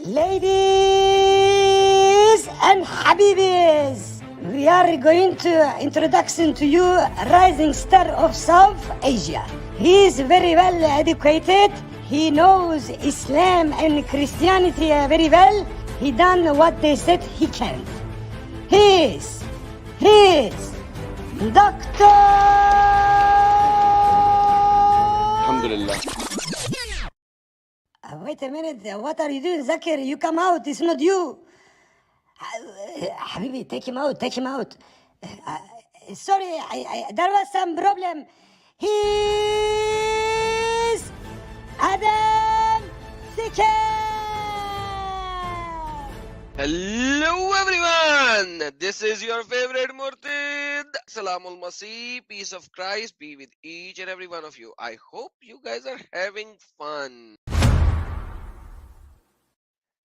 Ladies and Habibis, we are going to introduction to you rising star of South Asia. He is very well educated. He knows Islam and Christianity very well. He done what they said he can. He is Doctor. Alhamdulillah. Wait a minute, what are you doing, Zakir? You come out, it's not you. Habibi, take him out. Sorry, there was some problem. He's Adam Zakir. Hello everyone, this is your favorite Murtid. Salamul Masih, peace of Christ be with each and every one of you. I hope you guys are having fun.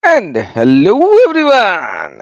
And hello everyone.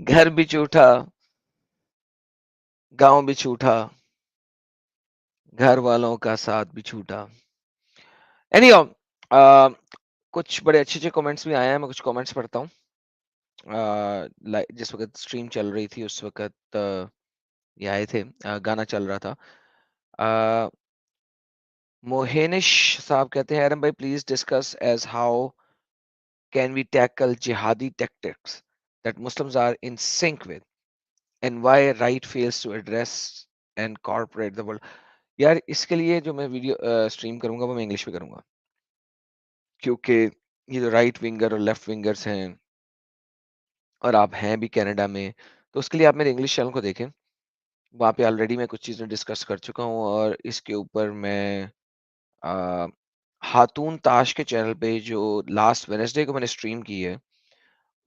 گھر بھی چھوٹا، گاؤں بھی چھوٹا، گھر والوں کا ساتھ بھی چھوٹا. اینی کچھ بڑے اچھے اچھے کامنٹس بھی آئے ہیں. میں کچھ کامنٹس پڑھتا ہوں. جس وقت اسٹریم چل رہی تھی اس وقت یہ آئے تھے، گانا چل رہا تھا. موہینش صاحب کہتے ہیں ارم بھائی please discuss as how can we tackle جہادی tactics that Muslims are in sync with and why right fails to address and corporate the world. یار اس کے لیے جو میں ویڈیو اسٹریم کروں گا وہ میں انگلش میں کروں گا، کیونکہ یہ جو رائٹ ونگر اور لیفٹ ونگرز ہیں اور آپ ہیں بھی کینیڈا میں، تو اس کے لیے آپ میرے انگلش چینل کو دیکھیں. وہاں پہ آلریڈی میں کچھ چیزیں ڈسکس کر چکا ہوں، اور اس کے اوپر میں خاتون تاش کے چینل پہ جو لاسٹ وینسڈے کو میں نے اسٹریم کی ہے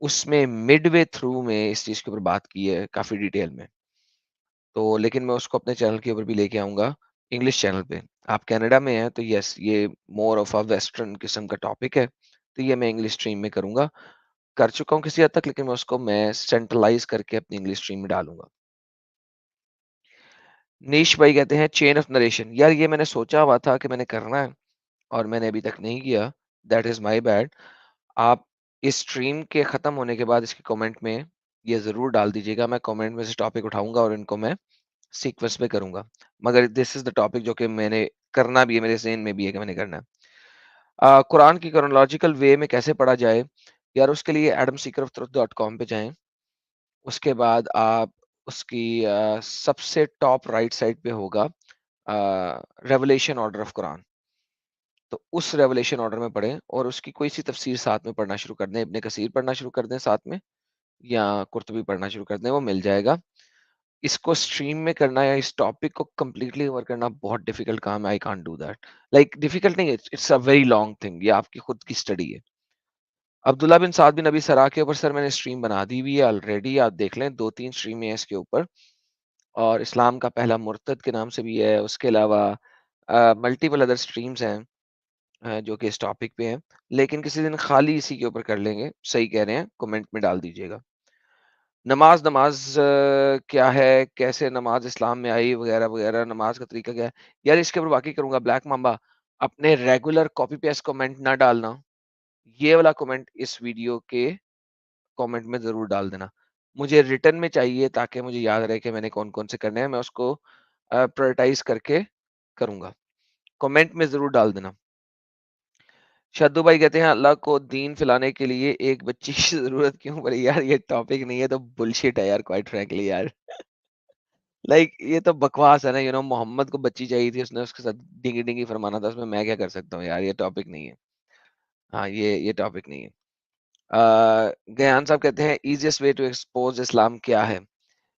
اس میں مڈ وے تھرو میں اس چیز کے اوپر بات کی ہے کافی ڈیٹیل میں. تو لیکن میں اس کو اپنے چینل کے اوپر بھی لے کے آؤں گا انگلش چینل پہ. آپ کینیڈا میں ہیں تو یس یہ مور آف اے ویسٹرن قسم کا ٹاپک ہے، تو یہ میں انگلش اسٹریم میں کروں گا، کر چکا ہوں کسی حد تک، لیکن میں اس کو میں سینٹرلائز کر کے اپنی انگلش اسٹریم میں ڈالوں گا. نیش بھائی کہتے ہیں چین آف نریشن. یار یہ میں نے سوچا ہوا تھا کہ میں نے کرنا ہے اور میں نے ابھی تک نہیں کیا، دیٹ از مائی بیڈ. آپ اس اسٹریم کے ختم ہونے کے بعد اس کے کامنٹ میں یہ ضرور ڈال دیجیے گا. میں کامنٹ میں سے ٹاپک اٹھاؤں گا اور ان کو میں سیکوینس میں کروں گا، مگر دس از دا ٹاپک جو کہ میں نے کرنا بھی ہے، میرے ذہن میں بھی ہے کہ میں نے کرنا ہے. قرآن کی کرونالوجیکل وے میں کیسے پڑھا جائے؟ یار اس کے لیے adamseekeroftruth.com پہ جائیں. اس کے بعد آپ اس کی سب سے ٹاپ رائٹ سائڈ پہ ہوگا ریولیشن آرڈر آف قرآن. تو اس ریولیشن آرڈر میں پڑھیں اور اس کی کوئی سی تفسیر ساتھ میں پڑھنا شروع کر دیں. ابن کثیر پڑھنا شروع کر دیں ساتھ میں، یا قرطبی پڑھنا شروع کر دیں، وہ مل جائے گا. اس کو اسٹریم میں کرنا یا اس ٹاپک کو کمپلیٹلی کور کرنا بہت ڈیفیکلٹ کام ہے. I can't do that. Like difficult نہیں، it's a very long thing. یہ آپ کی خود کی اسٹڈی ہے. عبداللہ بن سعد بن نبی سرا کے اوپر سر میں نے اسٹریم بنا دی ہوئی ہے آلریڈی، آپ دیکھ لیں 2-3 اسٹریم ہیں اس کے اوپر. اور اسلام کا پہلا مرتد کے نام سے بھی ہے. اس کے علاوہ ملٹیپل ادر اسٹریمز ہیں جو کہ اس ٹاپک پہ ہیں، لیکن کسی دن خالی اسی کے اوپر کر لیں گے. صحیح کہہ رہے ہیں، کمنٹ میں ڈال دیجیے گا. نماز کیا ہے، کیسے نماز اسلام میں آئی وغیرہ وغیرہ، نماز کا طریقہ کیا ہے. یار اس کے اوپر باقی کروں گا. بلیک مامبا اپنے ریگولر کاپی پیسٹ کمنٹ نہ ڈالنا، یہ والا کمنٹ اس ویڈیو کے کمنٹ میں ضرور ڈال دینا. مجھے ریٹن میں چاہیے تاکہ مجھے یاد رہے کہ میں نے کون کون سے کرنے ہیں، میں اس کو پرائورٹائز کر کے کروں گا. کمنٹ میں ضرور ڈال دینا. شادو بھائی کہتے ہیں اللہ کو دین پھیلانے کے لیے ایک بچی کی ضرورت کیوں پڑی؟ یار یہ ٹاپک نہیں ہے تو بلشٹ ہے یار، کوائٹ فرینکلی یار. لائک یہ تو بکواس ہے نا. محمد کو بچی چاہیے تھی، اس نے اس کے ساتھ ڈنگی ڈنگی فرمانا تھا. اس میں کیا کر سکتا ہوں یار، یہ ٹاپک نہیں ہے. ہاں یہ ٹاپک نہیں ہے. گیان صاحب کہتے ہیں ایزیسٹ وے ٹو ایکسپوز اسلام کیا ہے؟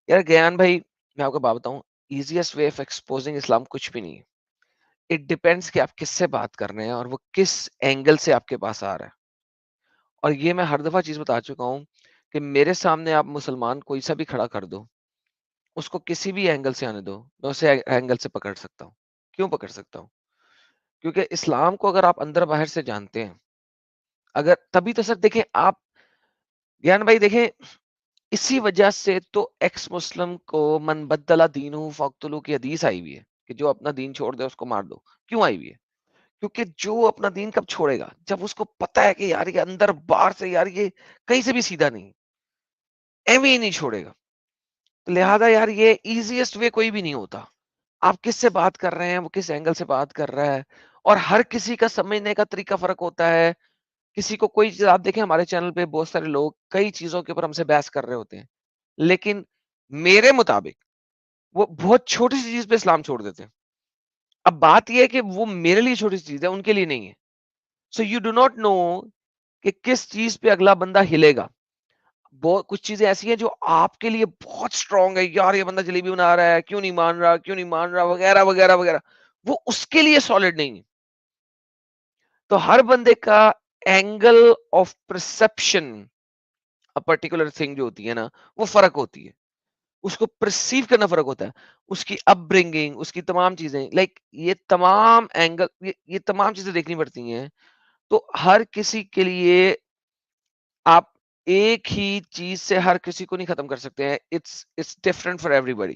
یار گیان بھائی میں آپ کو بات بتاؤں، ایزیسٹ وے آف ایکسپوزنگ اسلام کچھ بھی نہیں ہے. اٹ ڈیپینڈس کہ آپ کس سے بات کر رہے ہیں اور وہ کس اینگل سے آپ کے پاس آ رہا ہے. اور یہ میں ہر دفعہ چیز بتا چکا ہوں کہ میرے سامنے آپ مسلمان کوئی سا بھی کھڑا کر دو، اس کو کسی بھی اینگل سے آنے دو، میں اسے اینگل سے پکڑ سکتا ہوں. کیوں پکڑ سکتا ہوں؟ کیونکہ اسلام کو اگر آپ اندر باہر سے جانتے ہیں، اگر تبھی تو سر دیکھیں آپ گیان بھائی، دیکھیں اسی وجہ سے تو ایکس مسلم کو من بدلا دینہ فاقتلوا کی حدیث آئی ہوئی ہے کہ جو اپنا دین چھوڑ دے اس کو مار دو. کیوں آئی ہوئی ہے؟ کیونکہ جو اپنا دین کب چھوڑے گا؟ جب اس کو پتا ہے کہ یار یہ اندر باہر سے یار یہ کہیں سے بھی سیدھا نہیں، ایویں ہی نہیں چھوڑے گا. لہذا یار یہ ایزیسٹ وے کوئی بھی نہیں ہوتا. آپ کس سے بات کر رہے ہیں، وہ کس اینگل سے بات کر رہا ہے، اور ہر کسی کا سمجھنے کا طریقہ فرق ہوتا ہے. کسی کو کوئی چیز، آپ دیکھیں ہمارے چینل پہ بہت سارے لوگ کئی چیزوں کے اوپر ہم سے بحث کر رہے ہوتے ہیں، لیکن میرے مطابق وہ بہت چھوٹی سی چیز پہ اسلام چھوڑ دیتے ہیں. اب بات یہ ہے کہ وہ میرے لیے چھوٹی سی چیز ہے، ان کے لیے نہیں ہے. So you do not know کہ کس چیز پہ اگلا بندہ ہلے گا. بہت کچھ چیزیں ایسی ہیں جو آپ کے لیے بہت اسٹرانگ ہے، یار یہ بندہ جلیبی بنا رہا ہے، کیوں نہیں مان رہا، کیوں نہیں مان رہا، وغیرہ وغیرہ وغیرہ، وہ اس کے لیے سالڈ نہیں ہے. تو ہر بندے کا angle of perception particular thing جو ہوتی ہے نا، وہ فرق ہوتی ہے. اس کو پرسیو کرنا فرق ہوتا ہے. اس کی اپ برنگنگ، اس کی تمام چیزیں، لائک یہ تمام اینگل، یہ تمام چیزیں دیکھنی پڑتی ہیں. تو ہر کسی کے لیے آپ ایک ہی چیز سے ہر کسی کو نہیں ختم کر سکتے ہیں. It's different for everybody,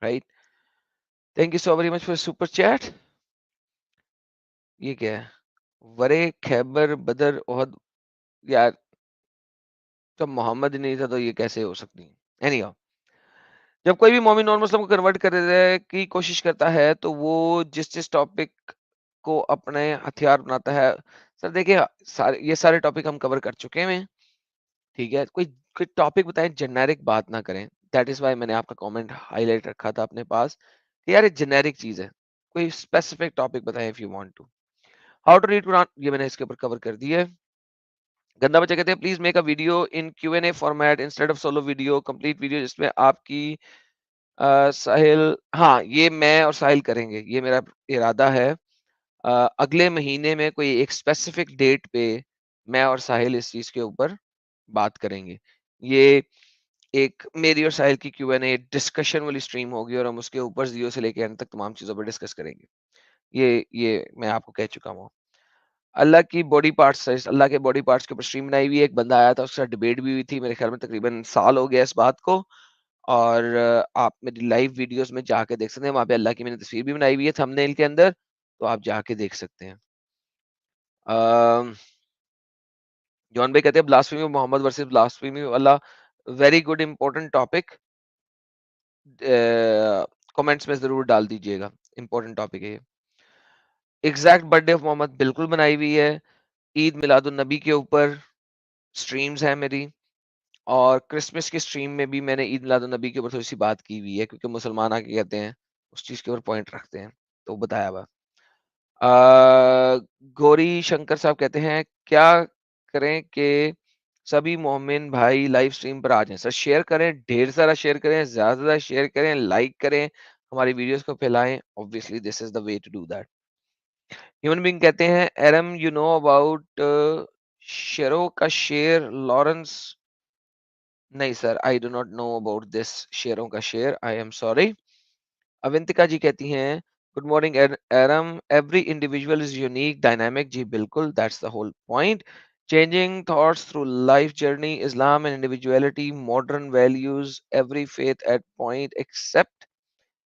right? Thank you so very much for super chat. یہ کیا ہے؟ ورے خیبر بدر احد، یار جب محمد نہیں تھا تو یہ کیسے ہو سکتی ہیں؟ Anyhow, جب کوئی بھی مومن نان مسلم کو کنورٹ کرنے کی کوشش کرتا ہے تو وہ جس ٹاپک کو اپنے ہتھیار بناتا ہے. سر دیکھیں یہ سارے ٹاپک ہم کور کر چکے ہیں، ٹھیک ہے. کوئی ٹاپک بتائیں، جنیرک بات نہ کریں. دیٹ از وائی میں نے آپ کا کامنٹ ہائی لائٹ رکھا تھا اپنے پاس کہ یار یہ جنیرک چیز ہے. کوئی اسپیسیفک ٹاپک بتائیں if you want to. How to read Quran, یہ میں نے اس کے اوپر کور کر دی ہے. گندا بچہ کہتے ہیں please make a video in Q and A format instead of solo video, complete video جس میں آپ کی ساحل. ہاں یہ میں اور ساحل کریں گے، یہ میرا ارادہ ہے. اگلے مہینے میں کوئی ایک اسپیسیفک ڈیٹ پہ میں اور ساحل اس چیز کے اوپر بات کریں گے. یہ ایک میری اور ساحل کی کیو این اے ڈسکشن والی اسٹریم ہوگی اور ہم اس کے اوپر زیرو سے لے کے اینڈ تک تمام چیزوں پر ڈسکس کریں گے. یہ میں آپ کو کہہ چکا ہوں. اللہ کی باڈی پارٹس، اللہ کے باڈی پارٹس کے اوپر اسٹریم بنائی ہوئی ہے. ایک بندہ آیا تھا، اس کا ڈیبیٹ بھی ہوئی تھی. میرے خیال میں تقریباً سال ہو گیا اس بات کو. اور آپ میری لائیو ویڈیوز میں جا کے دیکھ سکتے ہیں، وہاں پہ اللہ کی میں نے تصویر بھی بنائی ہوئی ہے تھمبنیل کے اندر، تو آپ جا کے دیکھ سکتے ہیں. جان بھائی کہتے ہیں blasphemy Muhammad versus blasphemy Allah, very good important topic. Comments میں ضرور ڈال دیجئے گا، امپورٹنٹ ٹاپک ہے. Exact birthday of Muhammad بالکل بنائی ہوئی ہے. عید میلاد النبی کے اوپر سٹریمز ہیں میری، اور کرسمس کی سٹریم میں بھی میں نے عید میلاد النبی کے اوپر تھوڑی سی بات کی ہوئی ہے، کیونکہ مسلمان آگے کہتے ہیں اس چیز کے اوپر پوائنٹ رکھتے ہیں، تو بتایا ہوا. گوری شنکر صاحب کہتے ہیں کیا کریں کہ سبھی مومن بھائی لائیو سٹریم پر آ جائیں. سر شیئر کریں، ڈھیر سارا شیئر کریں، زیادہ سے زیادہ شیئر کریں، لائک کریں، ہماری ویڈیوز کو پھیلائیں. obviously this is the way to do that. Human being کہتے ہیں ایرم یو نو اباؤٹ شیرو کا شیر لارنس. نہیں sir, I do not know about this شیروں کا شیر، آئی ایم سوری. اونتکا جی کہتی ہیں good morning Iram, every individual is unique dynamic. جی بالکل، that's the whole point. Changing thoughts through life journey, Islam and individuality, modern values, every faith at point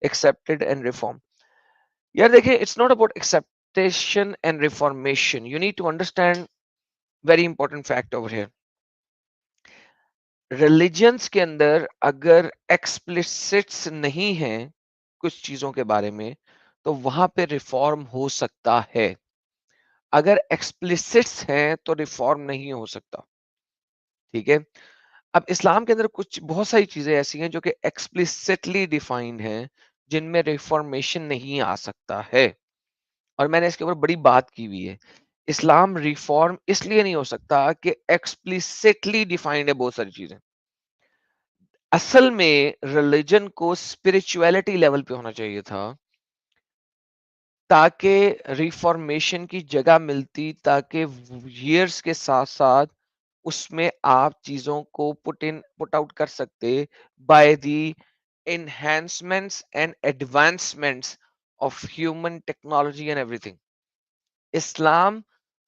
accepted and reform. یار دیکھیں it's not about acceptation and reformation. You need to understand very important fact over here. Religions کے اندر اگر ایکسپلسٹس نہیں ہیں کچھ چیزوں کے بارے میں تو وہاں پہ ریفارم ہو سکتا ہے. اگر ایکسپلسٹس ہیں تو ریفارم نہیں ہو سکتا، ٹھیک ہے. اب اسلام کے اندر کچھ بہت ساری چیزیں ایسی ہیں جو کہ ایکسپلسٹلی ڈیفائنڈ ہیں، جن میں ریفارمیشن نہیں آ سکتا ہے. اور میں نے اس کے اوپر بڑی بات کی ہوئی ہے. اسلام ریفارم اس لیے نہیں ہو سکتا کہ ایکسپلسٹلی ڈیفائنڈ ہے بہت ساری چیزیں. اصل میں ریلیجن کو اسپرچویلٹی لیول پہ ہونا چاہیے تھا تاکہ ریفارمیشن کی جگہ ملتی، تاکہ ایئرس کے ساتھ ساتھ اس میں آپ چیزوں کو پٹ آؤٹ کر سکتے by the enhancements and advancements of human technology and everything. Islam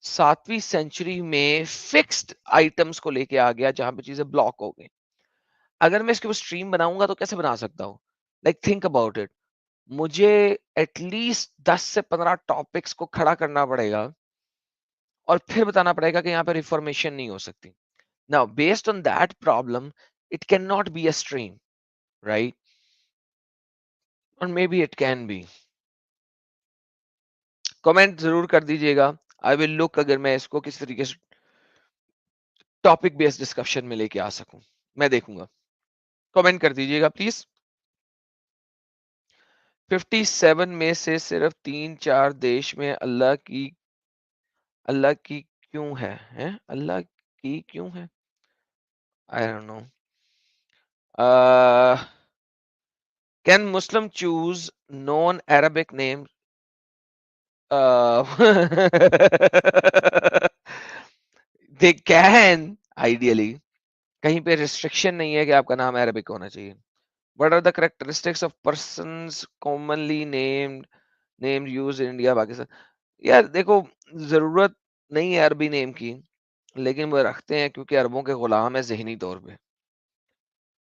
7ویں سینچری میں فکسڈ آئٹمس کو لے کے آ گیا جہاں پہ چیزیں بلاک ہو گئی. اگر میں اس کے اوپر اسٹریم بناؤں گا تو کیسے بنا سکتا ہوں؟ Like think about it. مجھے ایٹ لیسٹ 10 سے 15 ٹاپکس کو کھڑا کرنا پڑے گا اور پھر بتانا پڑے گا کہ یہاں پہ ریفارمیشن نہیں ہو سکتی. Now based on that problem it cannot be a stream, right? Or maybe it can be. Comment ضرور کر دیجئے گا. I will look اگر میں اس کو کس طریقے سے ٹاپک بیس ڈسکشن میں لے کے آ سکوں، میں دیکھوں گا. کمنٹ کر دیجئے گا پلیز. 57 میں سے صرف 3-4 دیش میں اللہ کی کیوں ہے؟ اللہ کی کیوں ہے؟ I don't know. Can Muslim choose non-Arabic name? They can ideally. کہیں پہ ریسٹرکشن نہیں ہے کہ آپ کا نام عربک ہونا چاہیے. What are the characteristics of persons commonly named used in India, Pakistan? یار دیکھو ضرورت نہیں ہے عربی نیم کی. لیکن وہ رکھتے ہیں کیونکہ عربوں کے غلام ہیں ذہنی طور پہ.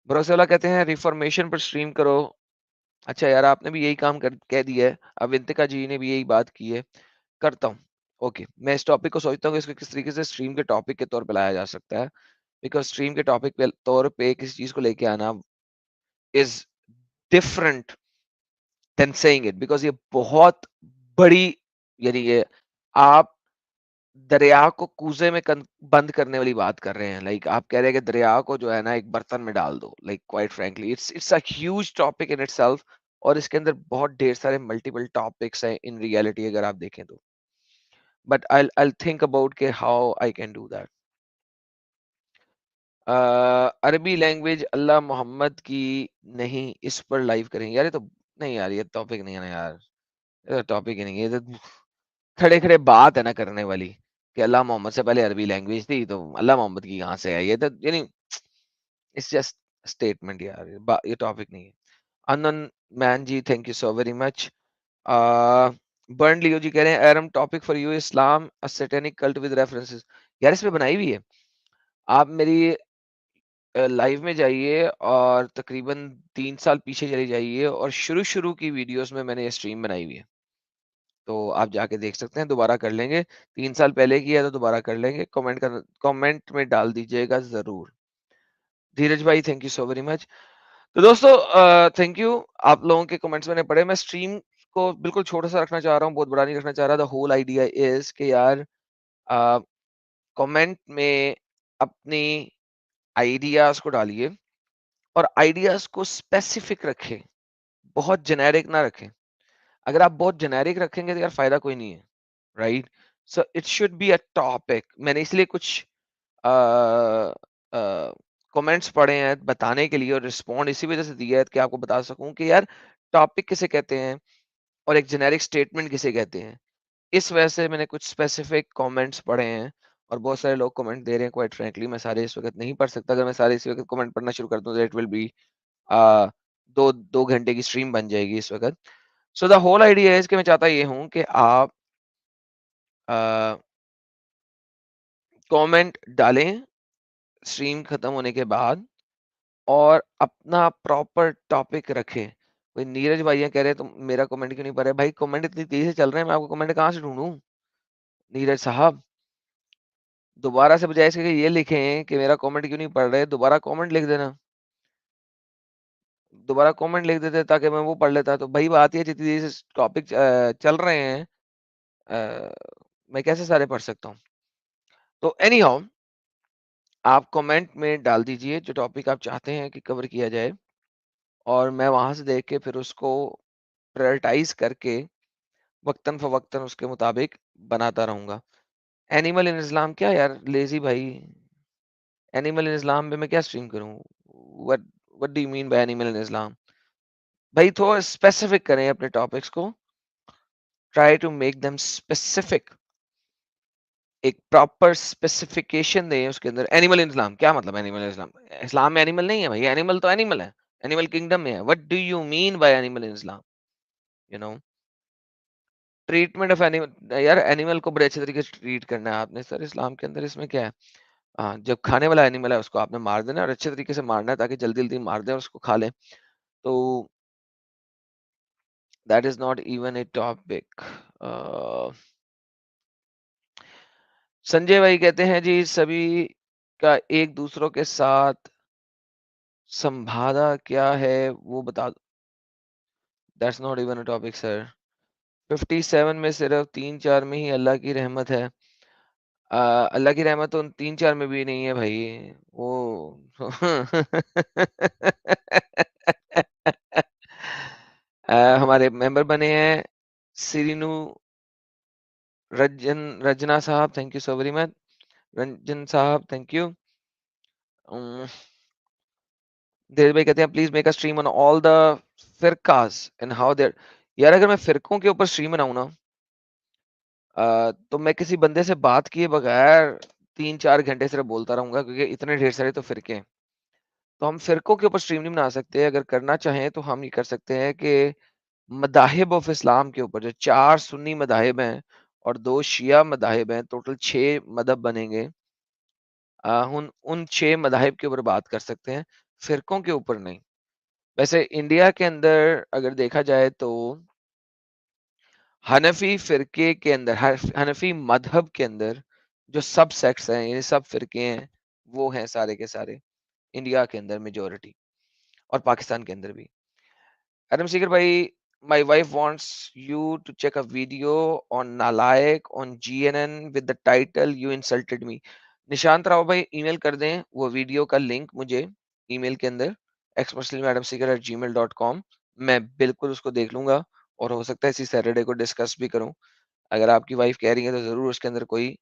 بھروسے والا کہتے ہیں ریفارمیشن پر سٹریم کرو. اچھا یار آپ نے بھی یہی کام کہہ دیا ہے. اب انتقا جی نے بھی یہی بات کی ہے. کرتا ہوں. اوکے میں اس ٹاپک کو سوچتا ہوں کہ اس کو کس طریقے سے سٹریم کے ٹاپک کے طور پہ لایا جا سکتا ہے. بیکاز سٹریم کے ٹاپک کے طور پہ کسی چیز کو لے کے آنا is different than seeing it. Because یہ بہت بڑی یعنی یہ آپ دریا کو کوزے میں بند کرنے والی بات کر رہے ہیں. لائک آپ کہہ رہے ہیں کہ دریا کو جو ہے نا ایک برتن میں ڈال دو. Like quite frankly it's a huge topic in itself. اور اس کے اندر بہت ڈھیر سارے ملٹیپل ٹاپکس ہیں ان ریئلٹی اگر آپ دیکھیں تو. بٹ I'll think about کہ how I can do that. عربی لینگویج اللہ محمد کی نہیں اس پر لائیو کریں. یار یہ تو نہیں یار یہ ٹاپک نہیں ہے نا یار. یہ ٹاپک ہی نہیں ہے. یہ تو کھڑے کھڑے بات ہے نا کرنے والی کہ اللہ محمد سے پہلے عربی لینگویج تھی تو اللہ محمد کی کہاں سے ہے. یہ تو یعنی اٹس جسٹ اسٹیٹمنٹ یار. یہ ٹاپک نہیں ہے. انن مین ji thank you so very much. برن لیو جی کہہ رہے ہیں Iram topic for you Islam satanic cult with references. یار اس پہ بنائی ہوئی ہے. آپ میری لائیو میں جائیے اور تقریباً 3 سال پیچھے چلی جائیے اور شروع کی ویڈیوز میں نے یہ اسٹریم بنائی ہوئی ہے. تو آپ جا کے دیکھ سکتے ہیں. دوبارہ کر لیں گے. 3 سال پہلے کی ہے تو دوبارہ کر لیں گے. کامنٹ میں ڈال دیجیے گا ضرور. دھیرج بھائی تھینک یو سو ویری مچ. تو دوستو تھینک یو. آپ لوگوں کے کمنٹس میں نے پڑھے. میں اسٹریم کو بالکل چھوٹا سا رکھنا چاہ رہا ہوں. بہت بڑا نہیں رکھنا چاہ رہا. دا ہول آئیڈیا از کہ یار کمنٹ میں اپنی آئیڈیاز کو ڈالیے اور آئیڈیاز کو اسپیسیفک رکھیں. بہت جنیرک نہ رکھیں. اگر آپ بہت جنیرک رکھیں گے تو یار فائدہ کوئی نہیں ہے. Right. So it should be a topic. میں نے اس لیے کچھ کمنٹس پڑھے ہیں بتانے کے لیے اور رسپونڈ اسی وجہ سے دیا ہے کہ آپ کو بتا سکوں کہ یار ٹاپک کسے کہتے ہیں اور ایک جنیرک اسٹیٹمنٹ کسے کہتے ہیں. اس وجہ سے میں نے کچھ اسپیسیفک کامنٹس پڑھے ہیں اور بہت سارے لوگ کمنٹ دے رہے ہیں. کوائٹ فرینکلی میں سارے اس وقت نہیں پڑھ سکتا. اگر میں سارے اس وقت کمنٹ پڑھنا شروع کر دوں تو اٹ ول بی 2 گھنٹے کی اسٹریم بن جائے گی اس وقت. سو دا ہول آئیڈیا ہے کہ میں چاہتا یہ ہوں کہ آپ کامنٹ ڈالیں اسٹریم ختم ہونے کے بعد اور اپنا پراپر ٹاپک رکھیں. کوئی نیرج بھائی کہہ رہے تو میرا کمنٹ کیوں نہیں پڑھ رہا ہے. بھائی کمنٹ اتنی تیزی سے چل رہے ہیں میں آپ کو کمنٹ کہاں سے ڈھونڈوں. نیرج صاحب دوبارہ سے بجائے اس کے یہ لکھیں کہ میرا کمنٹ کیوں نہیں پڑھ رہے. دوبارہ کمنٹ لکھ دینا. دوبارہ کمنٹ لکھ دیتے تاکہ میں وہ پڑھ لیتا. تو بھائی بات یہ جتنی دیر سے ٹاپک چل رہے ہیں میں کیسے سارے پڑھ سکتا ہوں. تو اینی ہاؤ آپ کمنٹ میں ڈال دیجئے جو ٹاپک آپ چاہتے ہیں کہ کور کیا جائے اور میں وہاں سے دیکھ کے پھر اس کو پرائرٹائز کر کے وقتاً فوقتاً اس کے مطابق بناتا رہوں گا. اینیمل ان اسلام کیا یار لیزی بھائی. اینیمل ان اسلام میں کیا اسٹریم کروں. what do you mean by animal in Islam. بھائی تھوڑا اسپیسیفک کریں اپنے ٹاپکس کو. try to make them specific. ایک پراپر اسپیسیفکیشن دیں اس کے اندر. اینیمل ان اسلام کیا مطلب. اینیمل اسلام اسلام میں اینیمل نہیں ہے بھائی. اینیمل تو اینیمل ہے. اینیمل کنگڈم میں ہے. what do you mean by animal in Islam. you know treatment of animal. یار اینیمل کو بڑے اچھے طریقے سے ٹریٹ کرنا ہے آپ نے سر اسلام کے اندر. اس میں کیا ہے جب کھانے والا اینیمل ہے اس کو آپ نے مار دینا اور اچھے طریقے سے مارنا ہے تاکہ جلدی جلدی مار دیں اور اس کو کھا لیں. تو that is not even a topic. Sanjay بھائی کہتے ہیں جی سبھی کا ایک دوسروں کے ساتھ سمبھادا کیا ہے وہ بتا دو. That's not even a topic sir. 57 میں صرف 3-4 میں ہی اللہ کی رحمت ہے. اللہ کی رحمت تو 3-4 میں بھی نہیں ہے بھائی. وہ ہمارے ممبر بنے ہیں سیرینو رجنا صاحب thank you so very much. Ranjan صاحب تھینک یو. دیر بھائی کہتے ہیں please make a stream on all the فرقاز اینڈ ہاؤ دیر. یار اگر میں فرقوں کے اوپر اسٹریم بناؤں نا تو میں کسی بندے سے بات کیے بغیر 3-4 گھنٹے صرف بولتا رہوں گا کیونکہ اتنے ڈھیر سارے تو فرقے ہیں. تو ہم فرقوں کے اوپر اسٹریم نہیں بنا سکتے. اگر کرنا چاہیں تو ہم یہ کر سکتے ہیں کہ مذاہب آف اسلام کے اوپر جو 4 سنی مذاہب ہیں اور 2 شیعہ مذاہب ہیں ٹوٹل 6 مذہب بنیں گے. ان 6 مذاہب کے اوپر بات کر سکتے ہیں، فرقوں کے اوپر نہیں. ویسے انڈیا کے اندر اگر دیکھا جائے تو حنفی فرقے کے اندر، حنفی مذہب کے اندر جو سب سیکٹس ہیں، یعنی سب فرقے ہیں، وہ ہیں سارے کے سارے انڈیا کے اندر میجورٹی، اور پاکستان کے اندر بھی. ایڈم سیگر بھائی، my wife wants you to check a video on Nalaik on GNN with the title you insulted me. Nishant Rao بھائی ای میل کر دیں وہ ویڈیو کا لنک مجھے ای میل کے اندر exmuslimadamseeger@gmail.com. میں بالکل اس کو دیکھ لوں گا، اور ہو سکتا ہے اسی سیٹرڈے کو ڈسکس بھی کروں. اگر آپ کی وائف کہہ رہی ہے تو ضرور اس کے اندر کوئی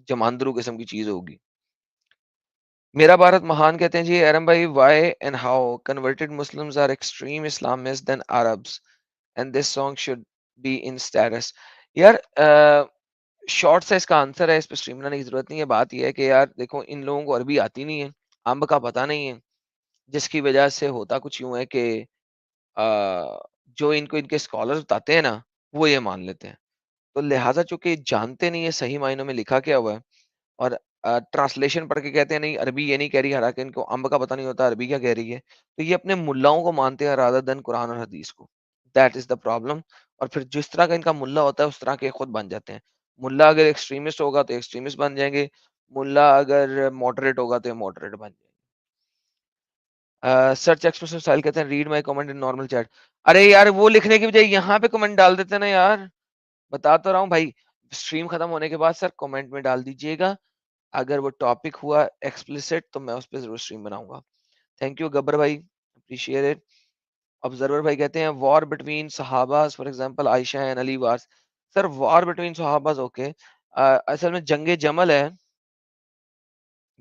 جماندرو قسم کی چیز ہوگی. میرا بھارت مہان کہتے ہیں جی ایرم بھائی، why and how converted Muslims are extreme Islamist than Arabs and this song should be in status. یار شارٹ سا اس کا آنسر ہے، اس پہ اسٹریم بنانے کی ضرورت نہیں ہے. بات یہ ہے کہ یار دیکھو، ان لوگوں کو عربی آتی نہیں ہے، امب کا پتہ نہیں ہے، جس کی وجہ سے ہوتا کچھ یوں ہے کہ جو ان کو ان کے اسکالر بتاتے ہیں نا، وہ یہ مان لیتے ہیں. تو لہٰذا چونکہ جانتے نہیں ہے صحیح معنوں میں لکھا کیا ہوا ہے، اور ٹرانسلیشن پڑھ کے کہتے ہیں نہیں عربی یہ نہیں کہہ رہی، حالانکہ ان کو امب کا پتہ نہیں ہوتا عربی کیا کہہ رہی ہے. تو یہ اپنے ملاؤں کو مانتے ہیں رادر دین قرآن اور حدیث کو. That is the problem. اور پھر جس طرح کا ان کا ملا ہوتا ہے اس طرح کے خود بن جاتے ہیں. ملا اگر ایکسٹریمسٹ ہوگا تو ایکسٹریمسٹ بن جائیں گے، ملا اگر ماڈریٹ ہوگا تو ماڈریٹ بن جائیں گے. سرچ ایکسپریشن اسٹائل کہتے ہیں read my comment in normal chat. ارے یار وہ لکھنے کی بجائے یہاں پہ کمنٹ ڈال دیتے نا یار. بتا تو رہا ہوں بھائی، اسٹریم ختم ہونے کے بعد سر کمنٹ میں ڈال دیجئے گا. اگر وہ ٹاپک ہوا ایکسپلسٹ تو میں اس پہ ضرور اسٹریم بناؤں گا. تھینک یو گبر بھائی، اپریشیٹ اٹ. آبزرور بھائی کہتے ہیں وار بٹوین صحابہ for example Aisha and Ali wars. Sir war between صحابہ اوکے، اصل میں جنگ جمل ہے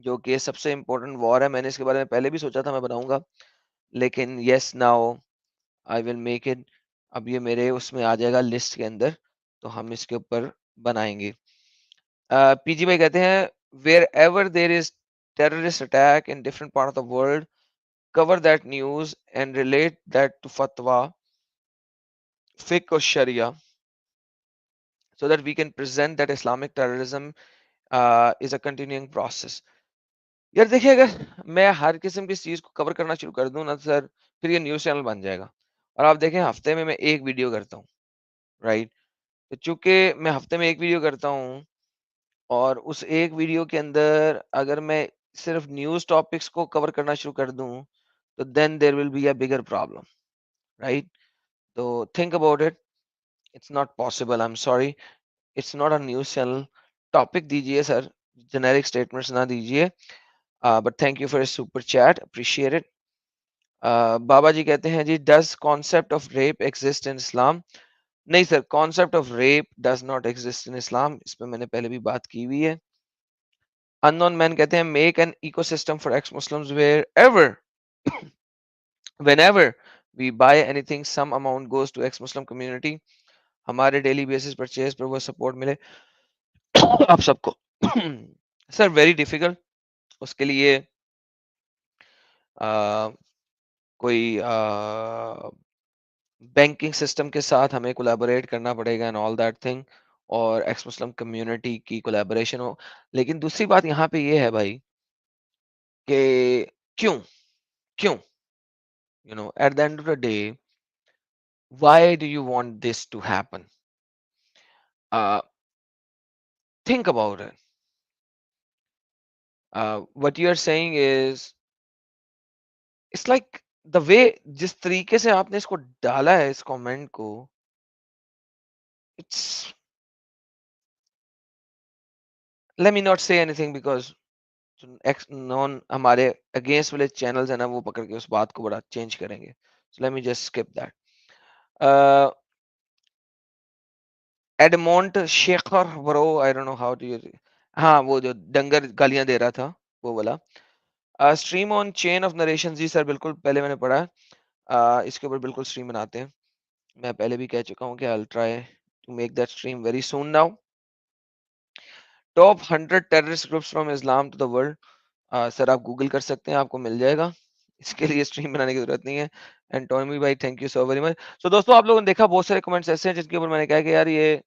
جو کہ سب سے امپورٹنٹ وار ہے. میں نے اس کے بارے میں پہلے بھی سوچا تھا میں بناؤں گا، لیکن yes now I will make it. اب یہ میرے اس میں آ جائے گا لسٹ کے اندر، تو ہم اس کے اوپر بنائیں گے. پی جی بھائی کہتے ہیں where ever there is terrorist attack in different part of the world cover that news and relate that to fatwa, fiqh or sharia, so that we can present that Islamic terrorism is a continuing process. یار دیکھیے، اگر میں ہر قسم کی چیز کو کور کرنا شروع کر دوں نا سر، پھر یہ نیوز چینل بن جائے گا. اور آپ دیکھیں ہفتے میں ایک ویڈیو کرتا ہوں، رائٹ؟ تو چونکہ میں ہفتے میں ایک ویڈیو کرتا ہوں، اور اس ایک ویڈیو کے اندر اگر میں صرف نیوز ٹاپکس کو کور کرنا شروع کر دوں تو then there will be a bigger problem, right? So think about it. It's not possible. I'm sorry. It's not a news channel. Topic دیجئے sir. Generic statements نہ دیجئے. But thank you for a super chat. Appreciate it. بابا جی کہتے ہیں جی does concept of rape exist in Islam? نہیں سر، concept of rape does not exist in Islam. اس پہ میں نے پہلے بھی بات کی ہوئی ہے. Unknown man کہتے ہیں make an ecosystem for ex-Muslims wherever whenever we buy anything some amount goes to ex-Muslim community. ہمارے ڈیلی بیسس پرچیز پر وہ سپورٹ ملے آپ سب کو. سر ویری ڈیفیکلٹ. اس کے لیے کوئی بینکنگ سسٹم کے ساتھ ہمیں کولیبوریٹ کرنا پڑے گا اینڈ آل دیٹ تھنگ، اور ایکس مسلم کمیونٹی کی کولیبوریشن ہو. لیکن دوسری بات یہاں پہ یہ ہے بھائی کہ کیوں you know, at the end of the day, why do you want this to happen? Think about it. What you are saying is, it's like the way جس طریقے سے آپ نے اس کو ڈالا ہے اس کامنٹ کو، it's let me not say anything because نون ہمارے اگینسٹ والے چینلز ہیں نا، وہ پکڑ کے اس بات کو بڑا چینج کریں گے. So let me just skip that. ایڈمونٹ Shekhar برو I don't know how to use it. ہاں وہ جو ڈنگر گالیاں دے رہا تھا وہ والا. Stream on chain of narration, جی سر بالکل، پہلے میں نے پڑھا ہے. اس کے اوپر بالکل اسٹریم بناتے ہیں. میں پہلے بھی کہہ چکا ہوں کہ I'll try to make that stream very soon now. Top 100 terrorist groups from Islam to the world. سر آپ گوگل کر سکتے ہیں، آپ کو مل جائے گا. اس کے لیے اسٹریم بنانے کی ضرورت نہیں ہے. اینڈ ٹومی بھائی thank you so very much. So دوستوں آپ لوگوں نے دیکھا بہت سارے کمنٹس ایسے ہیں جن کے اوپر میں نے کہا کہ یار یہ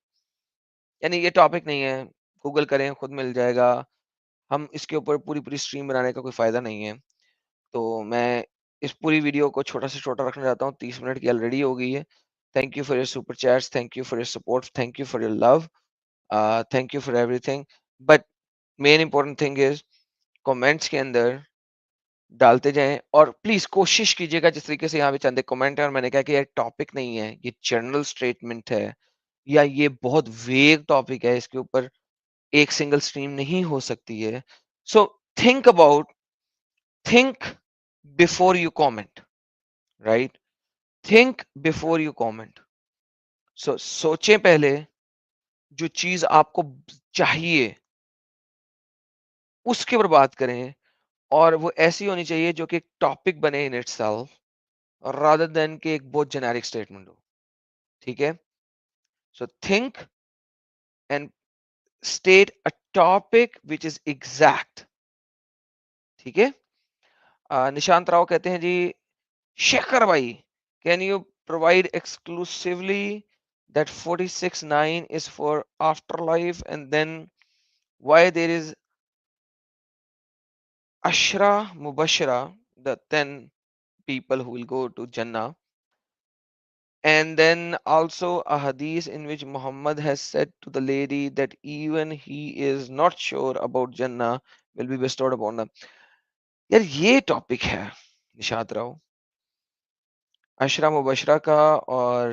یعنی یہ ٹاپک نہیں ہے، گوگل کریں خود مل جائے گا. ہم اس کے اوپر پوری پوری اسٹریم بنانے کا کوئی فائدہ نہیں ہے. تو میں اس پوری ویڈیو کو چھوٹا سے چھوٹا رکھنا چاہتا ہوں. 30 منٹ کی آلریڈی ہو گئی ہے. Thank you for your super chats, thank you for your support, thank you for your love, thank you for everything. But main important thing is comments کے اندر ڈالتے جائیں, اور پلیز کوشش کیجیے گا, جس طریقے سے یہاں پہ چند کمنٹ ہے اور میں نے کہا کہ یہ ٹاپک نہیں ہے, یہ جنرل اسٹیٹمنٹ ہے, یا یہ بہت ویگ ٹاپک ہے, اس کے اوپر ایک سنگل اسٹریم نہیں ہو سکتی ہے. So think about, think before you comment, right, think before you comment. So سوچیں پہلے, جو چیز آپ کو چاہیے اس کے اوپر بات کریں, اور وہ ایسی ہونی چاہیے جو کہ ایک ٹاپک بنے in it self, rather than کہ ایک بہت جنیرک اسٹیٹمنٹ ہو. ٹھیک ہے, so think and state a topic which is exact. ٹھیک ہے. نشانت راؤ کہتے ہیں جی, شیخر بھائی کین یو پرووائڈ ایکسکلوسively that 46(9) is for afterlife, and then why there is Ashra Mubashara, the 10 people who will go to Jannah, and then also a hadith in which Muhammad has said to the lady that even he is not sure about Jannah will be bestowed upon them. یار یہ topic ہے نشاد راؤ, اشرا مبشرہ کا, اور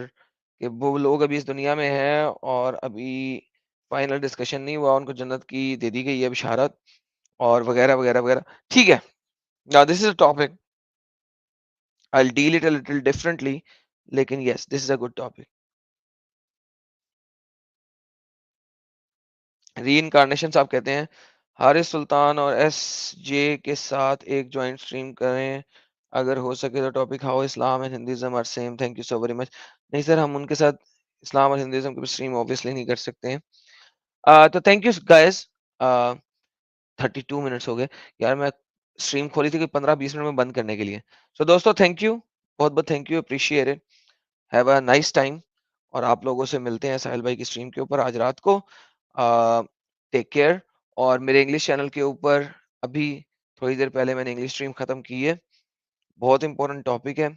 کہ وہ لوگ ابھی اس دنیا میں ہیں اور ابھی فائنل ڈسکشن نہیں ہوا, ان کو جنت کی دے دی گئی ہے بشارت, اور وغیرہ وغیرہ وغیرہ. ٹھیک ہے, now this is a topic I'll deal it a little differently, لیکن yes, this is a good topic. Reincarnation صاحب کہتے ہیں حارث سلطان اور ایس جے کے ساتھ ایک جوائنٹ اسٹریم کریں اگر ہو سکے تو. Topic how Islam and Hinduism are same. Thank you so very much. نہیں سر, ہم ان کے ساتھ اسلام اور ہندوازم کی اسٹریم اوبیسلی نہیں کر سکتے ہیں. تو تھینک یو گائز. 32 منٹس ہو گئے یار, میں اسٹریم کھولی تھی کہ 15-20 منٹ میں بند کرنے کے لیے. سو دوستو تھینک یو, بہت بہت thank you, appreciate it, have a nice time. اور آپ لوگوں سے ملتے ہیں ساحل بھائی کی اسٹریم کے اوپر آج رات کو. Take care. اور میرے انگلش چینل کے اوپر ابھی تھوڑی دیر پہلے میں نے انگلش اسٹریم ختم کی ہے, بہت امپورٹنٹ ٹاپک ہے,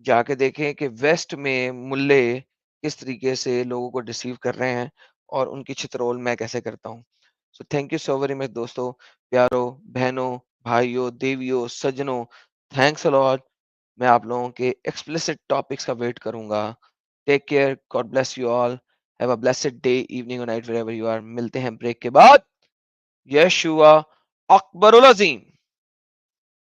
جا کے دیکھیں کہ ویسٹ میں ملے کس طریقے سے لوگوں کو ڈسیو کر رہے ہیں اور ان کی چھترول میں کیسے کرتا ہوں. So thank you so very مچ دوستو, پیارو, بہنوں, بھائیوں, دیویوں, سجنوں, تھینکس اے لاٹ. میں آپ لوگوں کے ایکسپلسٹ ٹاپکس کا ویٹ کروں گا. Take care, God bless you all, have a blessed day, evening اور night, wherever you are. ملتے ہیں بریک کے بعد. یشوع اکبر العظیم.